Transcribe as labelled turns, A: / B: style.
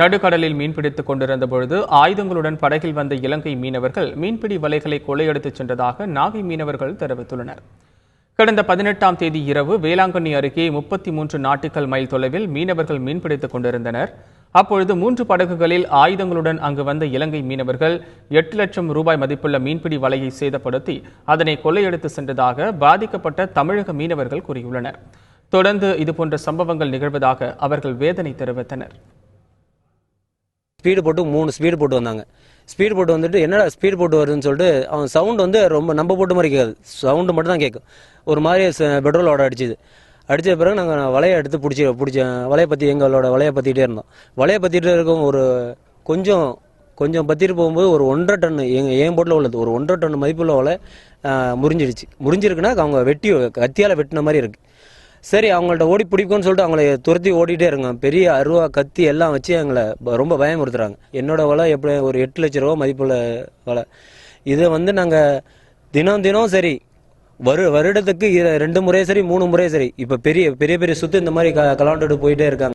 A: நடுக்கடலில் மீன்பிடித்துக் கொண்டிருந்த பொழுது ஆயுதங்களுடன் படகில் வந்த இலங்கை மீனவர்கள் மீன்பிடி வலைகளை கொள்ளையடித்துச் சென்றதாக நாகை மீனவர்கள் தெரிவித்துள்ளனர். கடந்த 18ஆம் தேதி இரவு வேளாங்கண்ணி அருகே 33 நாட்டிக்கல் மைல் தொலைவில் மீனவர்கள் மீன்பிடித்துக் கொண்டிருந்தனர். அப்பொழுது 3 படகுகளில் ஆயுதங்களுடன் அங்கு வந்த இலங்கை மீனவர்கள் 8 லட்சம் ரூபாய் மதிப்புள்ள மீன்பிடி வலையை சேதப்படுத்தி அதனை கொள்ளையடித்து சென்றதாக பாதிக்கப்பட்ட தமிழக மீனவர்கள் கூறியுள்ளனர். தொடர்ந்து இதுபோன்ற சம்பவங்கள் நிகழ்வதாக அவர்கள் வேதனை தெரிவித்தனர்.
B: ஸ்பீடு போட்டு 3 ஸ்பீடு போட்டு வந்தாங்க. ஸ்பீடு போட்டு வந்துட்டு என்னடா ஸ்பீடு போட்டு வருதுன்னு சொல்லிட்டு அவன் சவுண்ட் வந்து ரொம்ப நம்ம போட்டு மாதிரி கேட்காது, சவுண்டு மட்டும் தான் கேட்கும். ஒரு மாதிரி பெட்ரோலோட அடிச்சுது. அடித்த பிறகு நாங்கள் வலையை எடுத்து பிடிச்ச வலையை பற்றி எங்களோட வலையை பற்றிக்கிட்டே இருந்தோம். வலையை பற்றிட்டு இருக்கும் ஒரு கொஞ்சம் பற்றிட்டு போகும்போது ஒரு 1.5 டன் என் போட்டில் உள்ளது ஒரு 1.5 டன் மதிப்புள்ள வலை முறிஞ்சிருக்குன்னா அவங்க கத்தியால் வெட்டின மாதிரி இருக்குது. சரி, அவங்கள்ட்ட ஓடி பிடிக்கும்னு சொல்லிட்டு அவங்கள துரத்தி ஓடிட்டே இருங்க. பெரிய அருவா கத்தி எல்லாம் வச்சு எங்களை ரொம்ப பயமுறுத்துறாங்க. என்னோட வலை எப்படி ஒரு 8 லட்சம் ரூபா மதிப்புள்ள வலை. இதை வந்து நாங்கள் தினம் சரி வருடத்துக்கு 2 முறை சரி 3 முறை சரி இப்போ பெரிய சுத்து இந்த மாதிரி கலாண்டுட்டு போயிட்டே இருக்காங்க.